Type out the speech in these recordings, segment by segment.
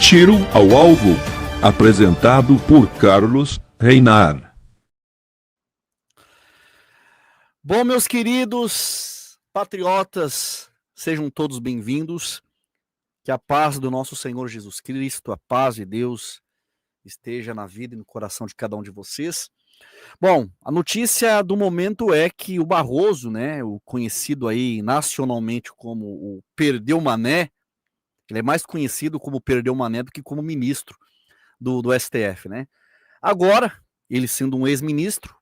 Tiro ao Alvo, apresentado por Carlos Reinar. Bom, meus queridos patriotas, sejam todos bem-vindos. Que a paz do nosso Senhor Jesus Cristo, a paz de Deus esteja na vida e no coração de cada um de vocês. Bom, a notícia do momento é que o Barroso, né, o conhecido aí nacionalmente como o Perdeu Mané, ele é mais conhecido como Perdeu Mané do que como ministro do STF, né? Agora, ele sendo um ex-ministro,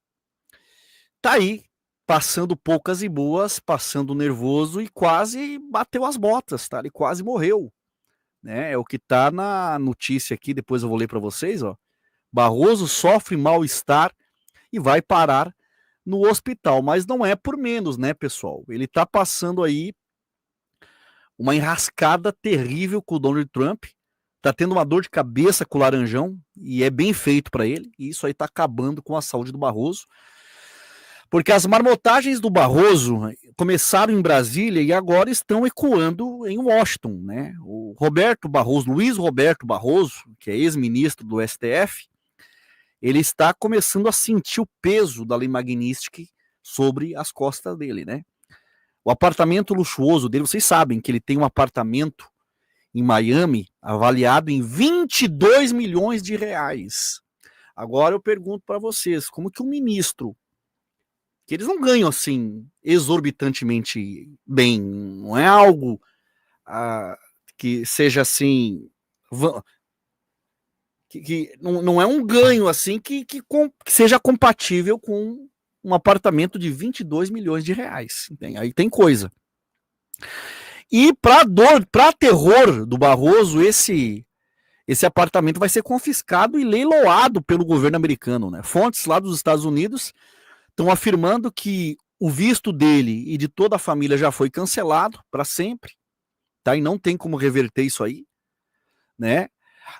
tá aí passando poucas e boas, passando nervoso e quase bateu as botas, tá? Ele quase morreu, né? É o que tá na notícia aqui, depois eu vou ler para vocês, ó. Barroso sofre mal-estar e vai parar no hospital, mas não é por menos, né, pessoal? Ele tá passando aí uma enrascada terrível com o Donald Trump, tá tendo uma dor de cabeça com o Laranjão, e é bem feito para ele, e isso aí tá acabando com a saúde do Barroso, porque as marmotagens do Barroso começaram em Brasília e agora estão ecoando em Washington, né? O Roberto Barroso, Luiz Roberto Barroso, que é ex-ministro do STF, ele está começando a sentir o peso da Lei Magnitsky sobre as costas dele, né? O apartamento luxuoso dele, vocês sabem que ele tem um apartamento em Miami avaliado em 22 milhões de reais. Agora eu pergunto para vocês, como que um ministro, que eles não ganham assim exorbitantemente bem, não é algo que seja assim, que não é um ganho assim que seja compatível com um apartamento de 22 milhões de reais. Aí tem coisa. E para terror do Barroso, esse apartamento vai ser confiscado e leiloado pelo governo americano, né? Fontes lá dos Estados Unidos estão afirmando que o visto dele e de toda a família já foi cancelado para sempre, tá? E não tem como reverter isso aí, né?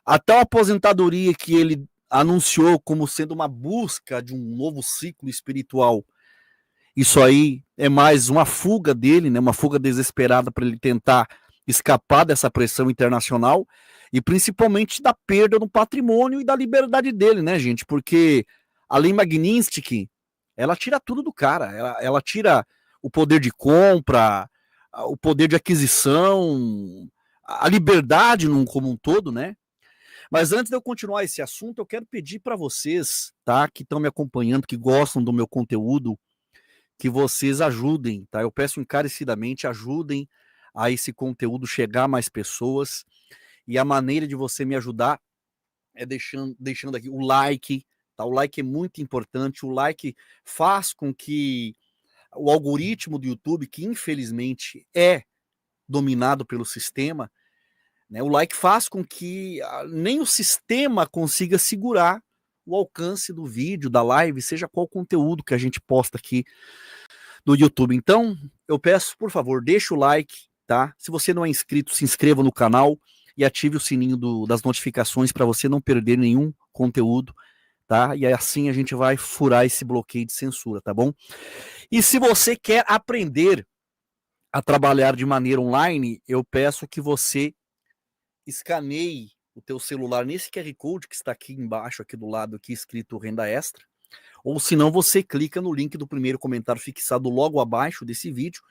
A tal aposentadoria que ele anunciou como sendo uma busca de um novo ciclo espiritual, isso aí é mais uma fuga dele, né? Uma fuga desesperada para ele tentar escapar dessa pressão internacional e principalmente da perda do patrimônio e da liberdade dele, né, gente? Porque a Lei Magnitsky, ela tira tudo do cara, ela tira o poder de compra, o poder de aquisição, a liberdade como um todo, né? Mas antes de eu continuar esse assunto, eu quero pedir para vocês, tá, que estão me acompanhando, que gostam do meu conteúdo, que vocês ajudem, tá? Eu peço encarecidamente, ajudem a esse conteúdo chegar a mais pessoas. E a maneira de você me ajudar é deixando aqui o like, tá? O like é muito importante. O like faz com que o algoritmo do YouTube, que infelizmente é dominado pelo sistema, né? O like faz com que nem o sistema consiga segurar o alcance do vídeo, da live, seja qual conteúdo que a gente posta aqui do YouTube. Então, eu peço, por favor, deixa o like, tá? Se você não é inscrito, se inscreva no canal e ative o sininho das notificações para você não perder nenhum conteúdo, tá? E assim a gente vai furar esse bloqueio de censura, tá bom? E se você quer aprender a trabalhar de maneira online, eu peço que você escaneie o teu celular nesse QR Code que está aqui embaixo, aqui do lado, aqui escrito Renda Extra, ou se não, você clica no link do primeiro comentário fixado logo abaixo desse vídeo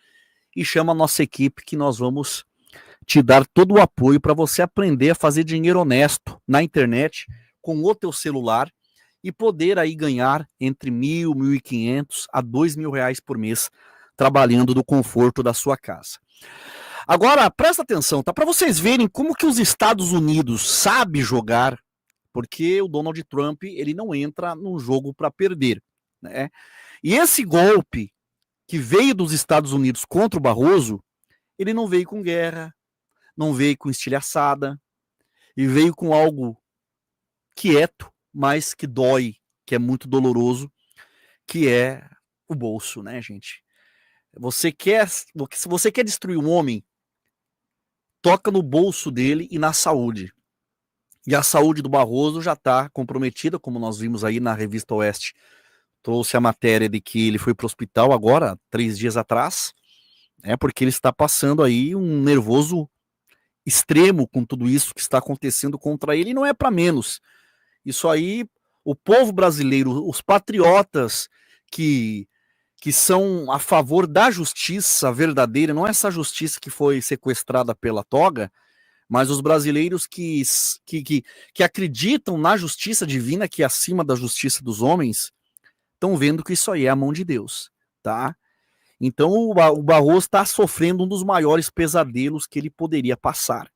e chama a nossa equipe que nós vamos te dar todo o apoio para você aprender a fazer dinheiro honesto na internet com o teu celular e poder aí ganhar entre R$1.000, R$1.500 a R$2.000 por mês trabalhando do conforto da sua casa. Agora, presta atenção, tá? Para vocês verem como que os Estados Unidos sabe jogar, porque o Donald Trump, ele não entra num jogo para perder, né? E esse golpe que veio dos Estados Unidos contra o Barroso, ele não veio com guerra, não veio com estilhaçada, e veio com algo quieto, mas que dói, que é muito doloroso, que é o bolso, né, gente? Se você quer destruir um homem, toca no bolso dele e na saúde. E a saúde do Barroso já está comprometida, como nós vimos aí na Revista Oeste. Trouxe a matéria de que ele foi para o hospital agora, 3 dias atrás, porque ele está passando aí um nervoso extremo com tudo isso que está acontecendo contra ele, e não é para menos. Isso aí, o povo brasileiro, os patriotas que são a favor da justiça verdadeira, não essa justiça que foi sequestrada pela toga, mas os brasileiros que acreditam na justiça divina, que é acima da justiça dos homens, estão vendo que isso aí é a mão de Deus, tá? Então o Barroso está sofrendo um dos maiores pesadelos que ele poderia passar,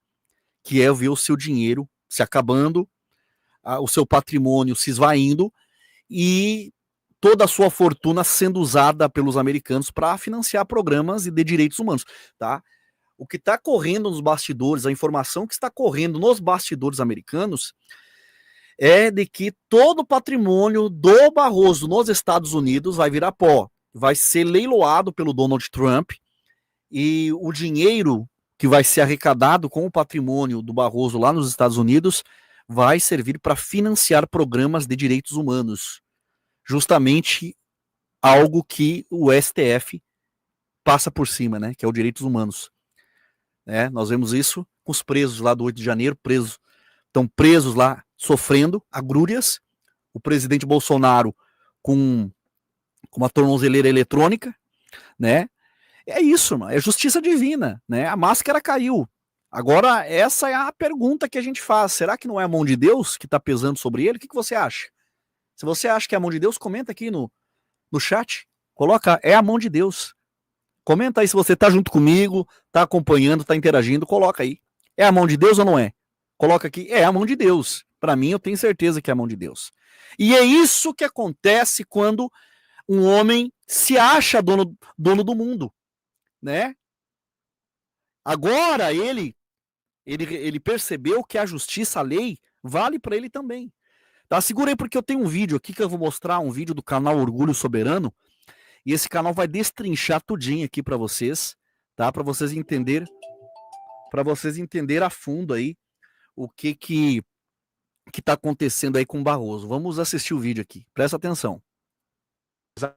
que é ver o seu dinheiro se acabando, o seu patrimônio se esvaindo e toda a sua fortuna sendo usada pelos americanos para financiar programas de direitos humanos, tá? O que está correndo nos bastidores, a informação que está correndo nos bastidores americanos é de que todo o patrimônio do Barroso nos Estados Unidos vai virar pó, vai ser leiloado pelo Donald Trump e o dinheiro que vai ser arrecadado com o patrimônio do Barroso lá nos Estados Unidos vai servir para financiar programas de direitos humanos. Justamente algo que o STF passa por cima, né? Que é os direitos humanos. Nós vemos isso com os presos lá do 8 de janeiro, estão presos lá, sofrendo agrúrias. O presidente Bolsonaro com uma tornozeleira eletrônica, né? É isso, mano, é justiça divina, né? A máscara caiu. Agora, essa é a pergunta que a gente faz. Será que não é a mão de Deus que está pesando sobre ele? O que você acha? Se você acha que é a mão de Deus, comenta aqui no chat. Coloca, é a mão de Deus. Comenta aí se você tá junto comigo, tá acompanhando, tá interagindo, coloca aí. É a mão de Deus ou não é? Coloca aqui, é a mão de Deus. Para mim, eu tenho certeza que é a mão de Deus. E é isso que acontece quando um homem se acha dono do mundo, né? Agora ele percebeu que a justiça, a lei, vale para ele também. Tá, segura aí porque eu tenho um vídeo aqui que eu vou mostrar, um vídeo do canal Orgulho Soberano, e esse canal vai destrinchar tudinho aqui para vocês, tá? Para vocês entenderem a fundo aí o que tá acontecendo aí com o Barroso. Vamos assistir o vídeo aqui. Presta atenção.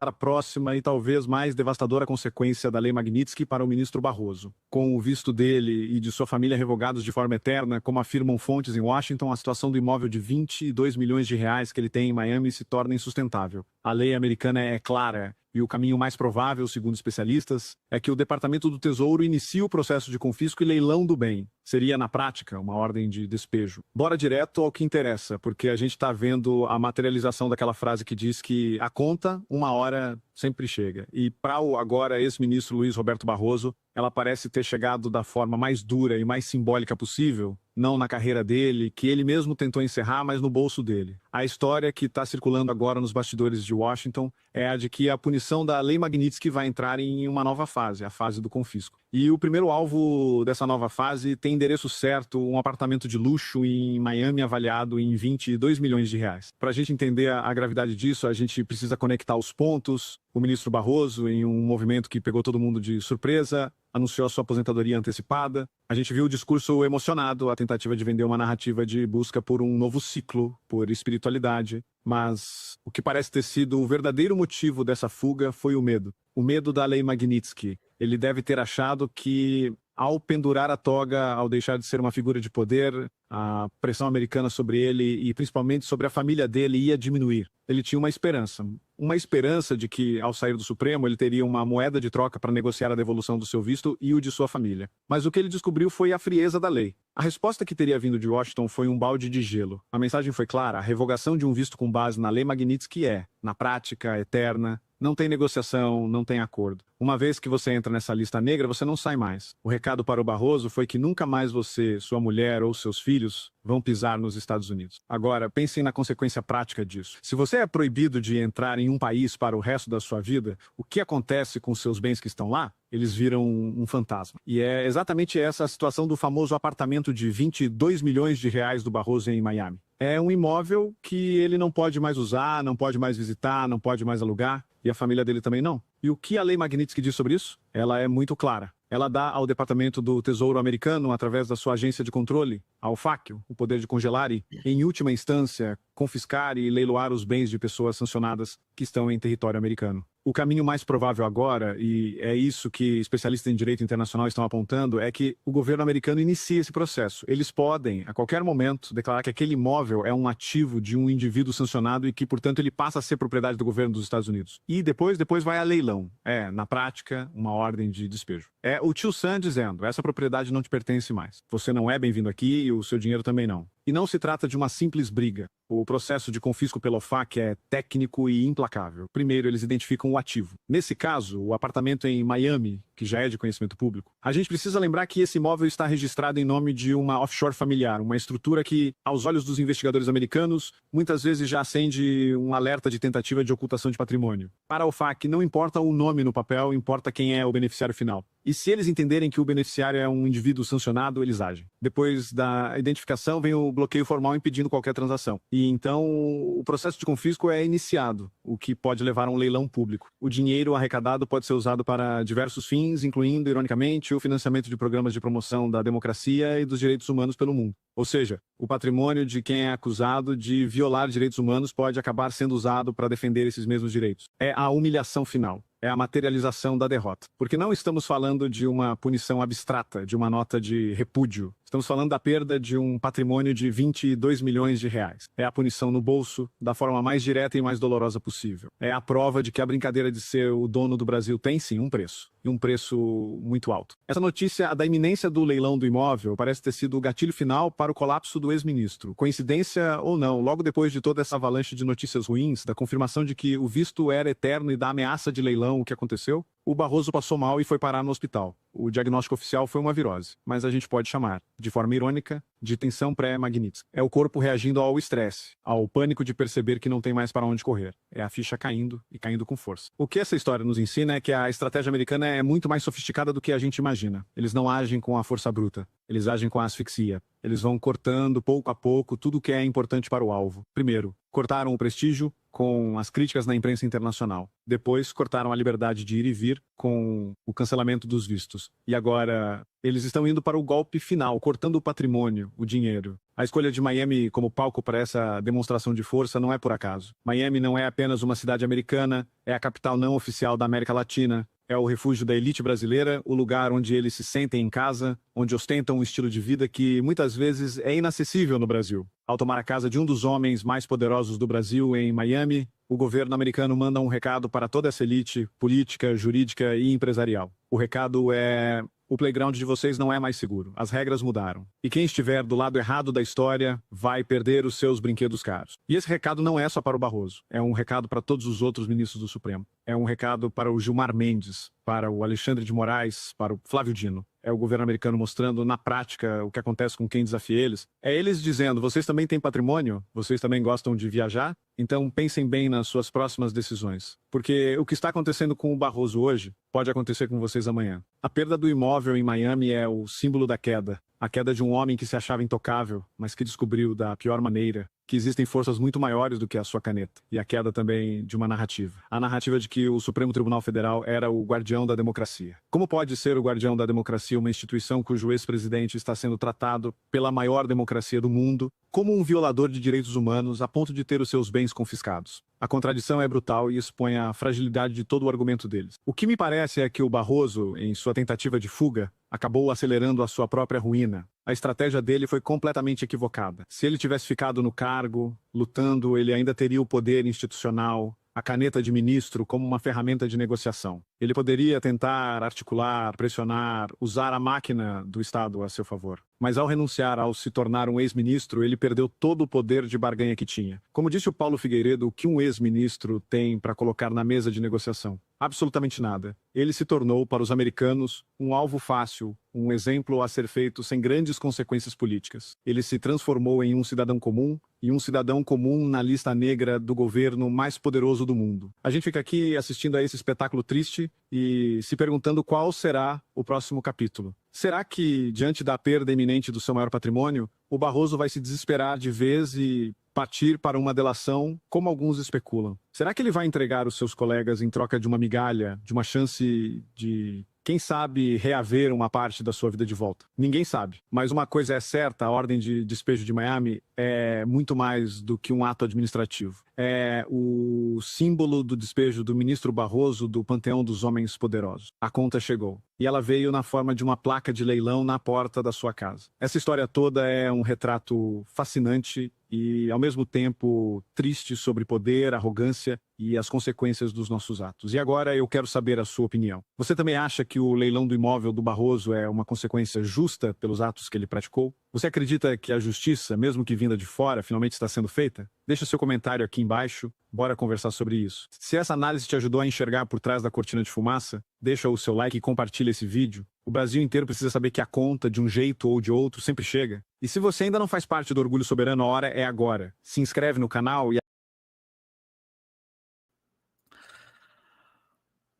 A próxima e talvez mais devastadora consequência da Lei Magnitsky para o ministro Barroso. Com o visto dele e de sua família revogados de forma eterna, como afirmam fontes em Washington, a situação do imóvel de 22 milhões de reais que ele tem em Miami se torna insustentável. A lei americana é clara e o caminho mais provável, segundo especialistas, é que o Departamento do Tesouro inicie o processo de confisco e leilão do bem. Seria, na prática, uma ordem de despejo. Bora direto ao que interessa, porque a gente está vendo a materialização daquela frase que diz que a conta, uma hora, sempre chega. E para o agora ex-ministro Luiz Roberto Barroso, ela parece ter chegado da forma mais dura e mais simbólica possível, não na carreira dele, que ele mesmo tentou encerrar, mas no bolso dele. A história que está circulando agora nos bastidores de Washington é a de que a punição da Lei Magnitsky vai entrar em uma nova fase, a fase do confisco. E o primeiro alvo dessa nova fase tem endereço certo, um apartamento de luxo em Miami avaliado em 22 milhões de reais. Para a gente entender a gravidade disso, a gente precisa conectar os pontos. O ministro Barroso, em um movimento que pegou todo mundo de surpresa, anunciou a sua aposentadoria antecipada. A gente viu o discurso emocionado, a tentativa de vender uma narrativa de busca por um novo ciclo, por espiritualidade. Mas o que parece ter sido o verdadeiro motivo dessa fuga foi o medo. O medo da Lei Magnitsky. Ele deve ter achado que, ao pendurar a toga, ao deixar de ser uma figura de poder, a pressão americana sobre ele e principalmente sobre a família dele ia diminuir. Ele tinha uma esperança de que, ao sair do Supremo, ele teria uma moeda de troca para negociar a devolução do seu visto e o de sua família. Mas o que ele descobriu foi a frieza da lei. A resposta que teria vindo de Washington foi um balde de gelo. A mensagem foi clara: a revogação de um visto com base na Lei Magnitsky é, na prática, eterna. Não tem negociação, não tem acordo. Uma vez que você entra nessa lista negra, você não sai mais. O recado para o Barroso foi que nunca mais você, sua mulher ou seus filhos vão pisar nos Estados Unidos. Agora, pensem na consequência prática disso. Se você é proibido de entrar em um país para o resto da sua vida, o que acontece com os seus bens que estão lá? Eles viram um fantasma. E é exatamente essa a situação do famoso apartamento de 22 milhões de reais do Barroso em Miami. É um imóvel que ele não pode mais usar, não pode mais visitar, não pode mais alugar. E a família dele também não. E o que a Lei Magnitsky diz sobre isso? Ela é muito clara. Ela dá ao Departamento do Tesouro americano, através da sua agência de controle, ao FAC, o poder de congelar e, em última instância, confiscar e leiloar os bens de pessoas sancionadas que estão em território americano. O caminho mais provável agora, e é isso que especialistas em direito internacional estão apontando, é que o governo americano inicie esse processo. Eles podem, a qualquer momento, declarar que aquele imóvel é um ativo de um indivíduo sancionado e que, portanto, ele passa a ser propriedade do governo dos Estados Unidos. E depois vai a leilão. É, na prática, uma ordem de despejo. É o tio Sam dizendo, essa propriedade não te pertence mais. Você não é bem-vindo aqui e o seu dinheiro também não. E não se trata de uma simples briga. O processo de confisco pela OFAC é técnico e implacável. Primeiro, eles identificam o ativo. Nesse caso, o apartamento em Miami, que já é de conhecimento público, a gente precisa lembrar que esse imóvel está registrado em nome de uma offshore familiar, uma estrutura que, aos olhos dos investigadores americanos, muitas vezes já acende um alerta de tentativa de ocultação de patrimônio. Para a OFAC, não importa o nome no papel, importa quem é o beneficiário final. E se eles entenderem que o beneficiário é um indivíduo sancionado, eles agem. Depois da identificação, vem o bloqueio formal impedindo qualquer transação. E então o processo de confisco é iniciado, o que pode levar a um leilão público. O dinheiro arrecadado pode ser usado para diversos fins, incluindo, ironicamente, o financiamento de programas de promoção da democracia e dos direitos humanos pelo mundo. Ou seja, o patrimônio de quem é acusado de violar direitos humanos pode acabar sendo usado para defender esses mesmos direitos. É a humilhação final. É a materialização da derrota. Porque não estamos falando de uma punição abstrata, de uma nota de repúdio. Estamos falando da perda de um patrimônio de 22 milhões de reais. É a punição no bolso, da forma mais direta e mais dolorosa possível. É a prova de que a brincadeira de ser o dono do Brasil tem sim um preço. E um preço muito alto. Essa notícia da iminência do leilão do imóvel parece ter sido o gatilho final para o colapso do ex-ministro. Coincidência ou não, logo depois de toda essa avalanche de notícias ruins, da confirmação de que o visto era eterno e da ameaça de leilão, o que aconteceu? O Barroso passou mal e foi parar no hospital. O diagnóstico oficial foi uma virose, mas a gente pode chamar, de forma irônica, de tensão pré-Magnitsky. É o corpo reagindo ao estresse, ao pânico de perceber que não tem mais para onde correr. É a ficha caindo e caindo com força. O que essa história nos ensina é que a estratégia americana é muito mais sofisticada do que a gente imagina. Eles não agem com a força bruta, eles agem com a asfixia. Eles vão cortando, pouco a pouco, tudo o que é importante para o alvo. Primeiro, cortaram o prestígio com as críticas na imprensa internacional. Depois, cortaram a liberdade de ir e vir com o cancelamento dos vistos. E agora, eles estão indo para o golpe final, cortando o patrimônio, o dinheiro. A escolha de Miami como palco para essa demonstração de força não é por acaso. Miami não é apenas uma cidade americana, é a capital não oficial da América Latina. É o refúgio da elite brasileira, o lugar onde eles se sentem em casa, onde ostentam um estilo de vida que muitas vezes é inacessível no Brasil. Ao tomar a casa de um dos homens mais poderosos do Brasil em Miami, o governo americano manda um recado para toda essa elite política, jurídica e empresarial. O recado é: o playground de vocês não é mais seguro. As regras mudaram. E quem estiver do lado errado da história vai perder os seus brinquedos caros. E esse recado não é só para o Barroso. É um recado para todos os outros ministros do Supremo. É um recado para o Gilmar Mendes, para o Alexandre de Moraes, para o Flávio Dino. É o governo americano mostrando na prática o que acontece com quem desafia eles. É eles dizendo: vocês também têm patrimônio? Vocês também gostam de viajar? Então pensem bem nas suas próximas decisões. Porque o que está acontecendo com o Barroso hoje pode acontecer com vocês amanhã. A perda do imóvel em Miami é o símbolo da queda. A queda de um homem que se achava intocável, mas que descobriu da pior maneira que existem forças muito maiores do que a sua caneta. E a queda também de uma narrativa. A narrativa de que o Supremo Tribunal Federal era o guardião da democracia. Como pode ser o guardião da democracia uma instituição cujo ex-presidente está sendo tratado pela maior democracia do mundo como um violador de direitos humanos a ponto de ter os seus bens confiscados? A contradição é brutal e expõe a fragilidade de todo o argumento deles. O que me parece é que o Barroso, em sua tentativa de fuga, acabou acelerando a sua própria ruína. A estratégia dele foi completamente equivocada. Se ele tivesse ficado no cargo, lutando, ele ainda teria o poder institucional, a caneta de ministro como uma ferramenta de negociação. Ele poderia tentar articular, pressionar, usar a máquina do Estado a seu favor. Mas ao renunciar, ao se tornar um ex-ministro, ele perdeu todo o poder de barganha que tinha. Como disse o Paulo Figueiredo, o que um ex-ministro tem para colocar na mesa de negociação? Absolutamente nada. Ele se tornou, para os americanos, um alvo fácil, um exemplo a ser feito sem grandes consequências políticas. Ele se transformou em um cidadão comum, e um cidadão comum na lista negra do governo mais poderoso do mundo. A gente fica aqui assistindo a esse espetáculo triste e se perguntando qual será o próximo capítulo. Será que, diante da perda iminente do seu maior patrimônio, o Barroso vai se desesperar de vez e partir para uma delação, como alguns especulam? Será que ele vai entregar os seus colegas em troca de uma migalha, de uma chance de quem sabe reaver uma parte da sua vida de volta? Ninguém sabe. Mas uma coisa é certa, a ordem de despejo de Miami é muito mais do que um ato administrativo. É o símbolo do despejo do ministro Barroso do Panteão dos Homens Poderosos. A conta chegou. E ela veio na forma de uma placa de leilão na porta da sua casa. Essa história toda é um retrato fascinante e, ao mesmo tempo, triste sobre poder, arrogância e as consequências dos nossos atos. E agora eu quero saber a sua opinião. Você também acha que o leilão do imóvel do Barroso é uma consequência justa pelos atos que ele praticou? Você acredita que a justiça, mesmo que vinda de fora, finalmente está sendo feita? Deixa seu comentário aqui embaixo, bora conversar sobre isso. Se essa análise te ajudou a enxergar por trás da cortina de fumaça, deixa o seu like e compartilha esse vídeo. O Brasil inteiro precisa saber que a conta, de um jeito ou de outro, sempre chega. E se você ainda não faz parte do Orgulho Soberano, a hora é agora. Se inscreve no canal e...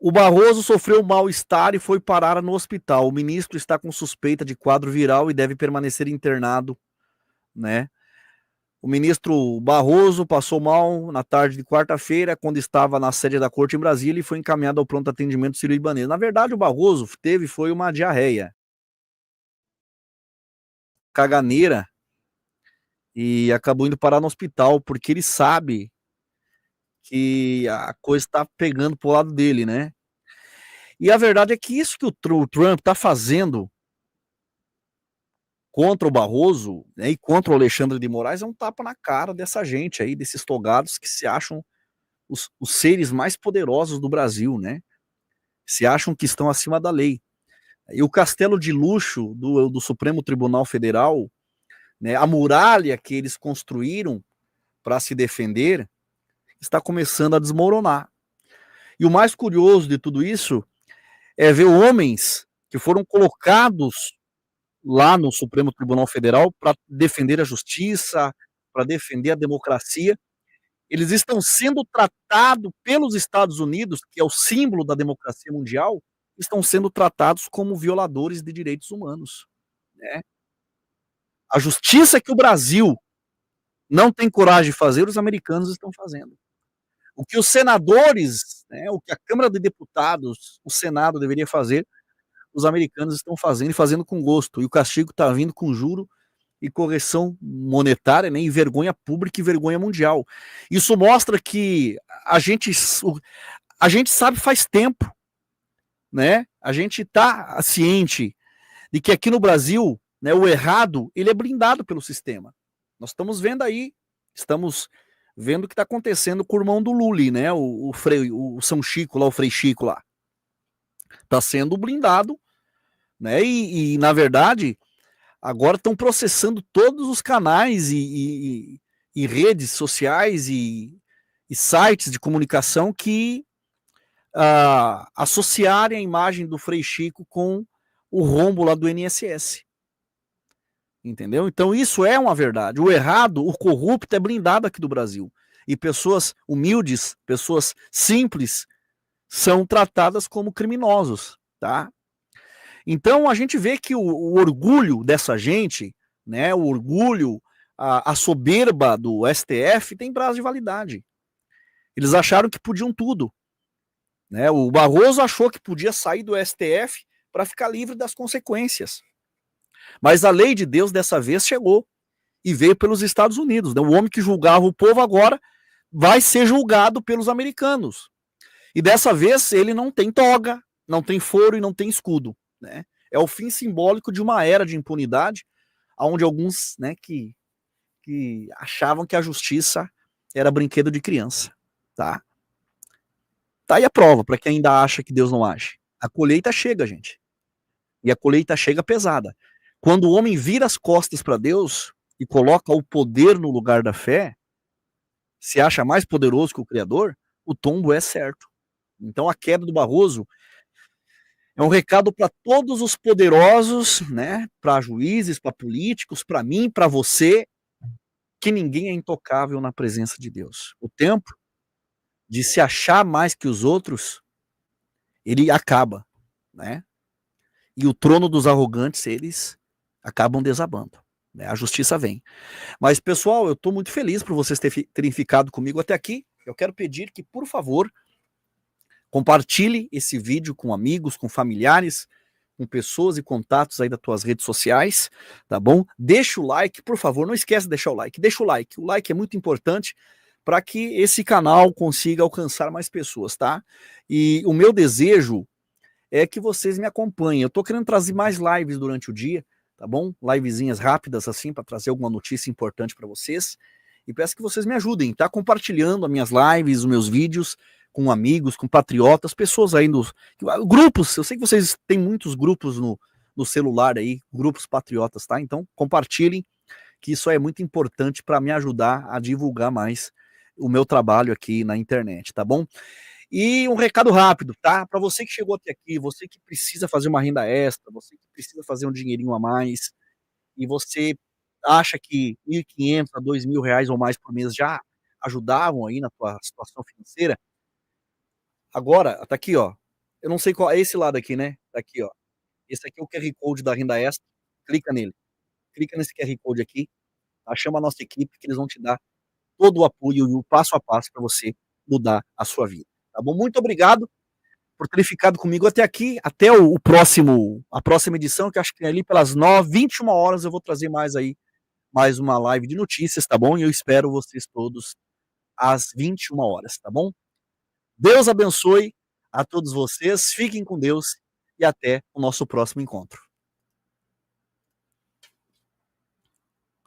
O Barroso sofreu mal-estar e foi parar no hospital. O ministro está com suspeita de quadro viral e deve permanecer internado, né? O ministro Barroso passou mal na tarde de quarta-feira, quando estava na sede da corte em Brasília, e foi encaminhado ao pronto atendimento sírio-libanês. Na verdade, o Barroso foi uma diarreia, caganeira, e acabou indo parar no hospital, porque ele sabe que a coisa está pegando pro lado dele, né? E a verdade é que isso que o Trump está fazendo contra o Barroso, né, e contra o Alexandre de Moraes é um tapa na cara dessa gente aí, desses togados que se acham os seres mais poderosos do Brasil, né? Se acham que estão acima da lei. E o castelo de luxo do Supremo Tribunal Federal, né, a muralha que eles construíram para se defender, está começando a desmoronar. E o mais curioso de tudo isso é ver homens que foram colocados lá no Supremo Tribunal Federal para defender a justiça, para defender a democracia. Eles estão sendo tratados pelos Estados Unidos, que é o símbolo da democracia mundial, estão sendo tratados como violadores de direitos humanos, né? A justiça que o Brasil não tem coragem de fazer, os americanos estão fazendo. O que os senadores, né, o que a Câmara de Deputados, o Senado deveria fazer, os americanos estão fazendo e fazendo com gosto. E o castigo está vindo com juro e correção monetária, né, e vergonha pública e vergonha mundial. Isso mostra que a gente sabe faz tempo, né? A gente está ciente de que aqui no Brasil, né, o errado ele é blindado pelo sistema. Nós estamos vendo aí, estamos vendo o que está acontecendo com o irmão do Lully, né? O São Chico lá, o Frei Chico lá, está sendo blindado, né? E na verdade agora estão processando todos os canais e redes sociais e sites de comunicação que associarem a imagem do Frei Chico com o rombo lá do INSS. Entendeu? Então isso é uma verdade. O errado, o corrupto é blindado aqui do Brasil. E pessoas humildes, pessoas simples, são tratadas como criminosos, tá? Então a gente vê que o orgulho dessa gente, né, o orgulho, a soberba do STF tem prazo de validade. Eles acharam que podiam tudo, né? O Barroso achou que podia sair do STF para ficar livre das consequências. Mas a lei de Deus dessa vez chegou e veio pelos Estados Unidos, né? O homem que julgava o povo agora vai ser julgado pelos americanos. E dessa vez ele não tem toga, não tem foro e não tem escudo, né? É o fim simbólico de uma era de impunidade, onde alguns, né, que achavam que a justiça era brinquedo de criança, tá? Tá aí a prova para quem ainda acha que Deus não age. A colheita chega, gente. E a colheita chega pesada. Quando o homem vira as costas para Deus e coloca o poder no lugar da fé, se acha mais poderoso que o Criador, o tombo é certo. Então a queda do Barroso é um recado para todos os poderosos, né? Para juízes, para políticos, para mim, para você, que ninguém é intocável na presença de Deus. O tempo de se achar mais que os outros, ele acaba, né? E o trono dos arrogantes, eles acabam desabando, né? A justiça vem. Mas, pessoal, eu estou muito feliz por vocês terem ficado comigo até aqui. Eu quero pedir que, por favor, Compartilhe esse vídeo com amigos, com familiares, com pessoas e contatos aí das tuas redes sociais, tá bom? Deixa o like, por favor, não esquece de deixar o like. Deixa o like é muito importante para que esse canal consiga alcançar mais pessoas, tá? E o meu desejo é que vocês me acompanhem. Eu tô querendo trazer mais lives durante o dia, tá bom? Livezinhas rápidas assim, para trazer alguma notícia importante para vocês. E peço que vocês me ajudem, tá? Compartilhando as minhas lives, os meus vídeos, com amigos, com patriotas, pessoas aí nos grupos. Eu sei que vocês têm muitos grupos no celular aí, grupos patriotas, tá? Então compartilhem, que isso é muito importante para me ajudar a divulgar mais o meu trabalho aqui na internet, tá bom? E um recado rápido, tá? Para você que chegou até aqui, você que precisa fazer uma renda extra, você que precisa fazer um dinheirinho a mais, e você acha que 1.500 a R$ 2.000 ou mais por mês já ajudavam aí na tua situação financeira, agora, tá aqui, ó. Eu não sei qual é esse lado aqui, né? Tá aqui, ó. Esse aqui é o QR Code da renda extra. Clica nele. Clica nesse QR Code aqui, tá? Chama a nossa equipe que eles vão te dar todo o apoio e o passo a passo para você mudar a sua vida. Tá bom? Muito obrigado por ter ficado comigo até aqui. Até a próxima edição, que acho que é ali pelas 21 horas eu vou trazer mais uma live de notícias, tá bom? E eu espero vocês todos às 21 horas, tá bom? Deus abençoe a todos vocês, fiquem com Deus e até o nosso próximo encontro.